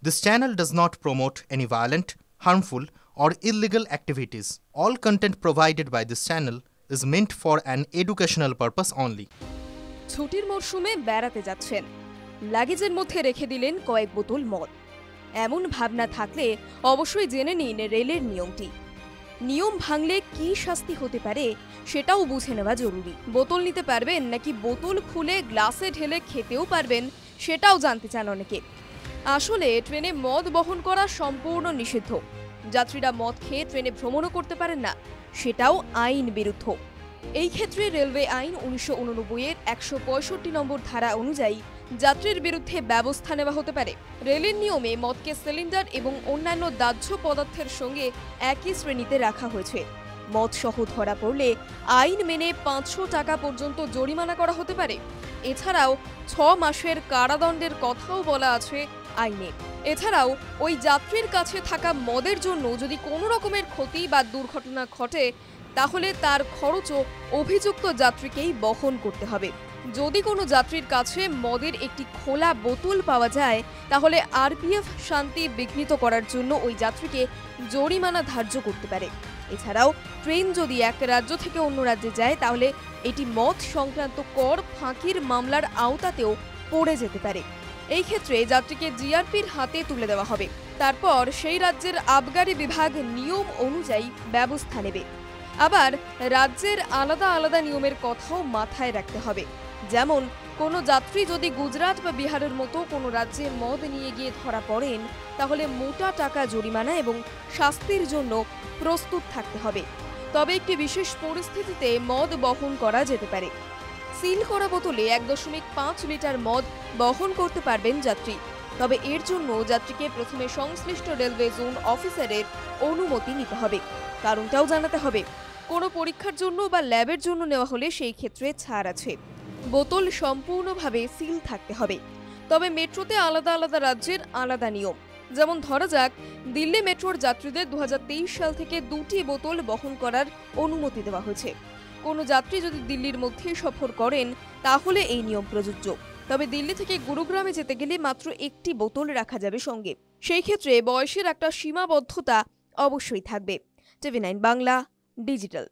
This channel does not promote any violent, harmful, or illegal activities. All content provided by this channel is meant for an educational purpose only. ছুটির মরশুমে বেড়াতে যাচ্ছেন, লাগেজের মধ্যে রেখে দিলেন কয়েক বোতল মদ। এমন ভাবনা থাকলে অবশ্যই জেনে নিন রেলের নিয়মটি। নিয়ম ভাঙলে কি শাস্তি হতে পারে সেটাও বুঝে নেওয়া জরুরি। বোতল নিতে পারবেন নাকি বোতল খুলে গ্লাসে ঢেলে খেতেও পারবেন সেটাও জানতে চান অনেকে। আসলে ট্রেনে মদ বহন করা সম্পূর্ণ নিষিদ্ধ। যাত্রীরা মদ খেয়ে ট্রেনে ভ্রমণও করতে পারেন না, সেটাও আইন বিরুদ্ধ। এই ক্ষেত্রে রেলওয়ে আইন 1989 এর 165 নম্বর ধারা অনুযায়ী যাত্রীর বিরুদ্ধে ব্যবস্থা নেওয়া হতে পারে। রেলের নিয়মে মদকে সিলিন্ডার এবং অন্যান্য দাহ্য পদার্থের সঙ্গে একই শ্রেণীতে রাখা হয়েছে। মদ সহ ধরা পড়লে আইন মেনে 500 টাকা পর্যন্ত জরিমানা করা হতে পারে। এছাড়াও 6 মাসের কারাদণ্ডের কথাও বলা আছে আইনে। এছাড়াও ওই যাত্রীর কাছে থাকা মদের জন্য যদি কোনো রকমের ক্ষতি বা দুর্ঘটনা ঘটে তাহলে তার খরচও অভিযুক্ত যাত্রীকেই বহন করতে হবে। যদি কোনো যাত্রীর কাছে মদের একটি খোলা বোতল পাওয়া যায় তাহলে আরপিএফ শান্তি বিঘ্নিত করার জন্য ওই যাত্রীকে জরিমানা ধার্য করতে পারে। এছাড়াও ট্রেন যদি এক রাজ্য থেকে অন্য রাজ্যে যায় তাহলে এটি মদ সংক্রান্ত কর ফাঁকির মামলার আওতাতেও পড়ে যেতে পারে। এই ক্ষেত্রে যাত্রীকে জিআরপির হাতে তুলে দেওয়া হবে। তারপর সেই রাজ্যের আবগারি বিভাগ নিয়ম অনুযায়ী ব্যবস্থা নেবে। আবার রাজ্যের আলাদা আলাদা নিয়মের কথাও মাথায় রাখতে হবে। যেমন কোনো যাত্রী যদি গুজরাট বা বিহারের মতো কোনো রাজ্যে মদ নিয়ে গিয়ে ধরা পড়েন তাহলে মোটা টাকা জরিমানা এবং শাস্তির জন্য প্রস্তুত থাকতে হবে। তবে একটি বিশেষ পরিস্থিতিতে মদ বহন করা যেতে পারে। সিল করা বোতলে 1.5 লিটার মদ বহন করতে পারবেন যাত্রী। তবে এর জন্য যাত্রীকে প্রথমে সংশ্লিষ্ট রেলওয়ে জোন অফিসারের অনুমতি নিতে হবে। কারণটাও জানাতে হবে। কোনো পরীক্ষার জন্য বা ল্যাবের জন্য নেওয়া হলে সেই ক্ষেত্রে ছাড় আছে। বোতল সম্পূর্ণভাবে সিল থাকতে হবে। তবে মেট্রোতে আলাদা আলাদা রাজ্যের আলাদা নিয়ম। যেমন ধরা যাক দিল্লি মেট্রোর যাত্রীদের 2023 সাল থেকে 2টি বোতল বহন করার অনুমতি দেওয়া হয়েছে। কোনো যাত্রী যদি দিল্লির মধ্যে সফর করেন তাহলে এই নিয়ম প্রযোজ্য। তবে দিল্লি থেকে গুরুগ্রামে যেতে গেলে মাত্র একটি বোতল রাখা যাবে সঙ্গে। সেই ক্ষেত্রে বয়সের একটা সীমাবদ্ধতা অবশ্যই থাকবে। টিভি9 বাংলা ডিজিটাল।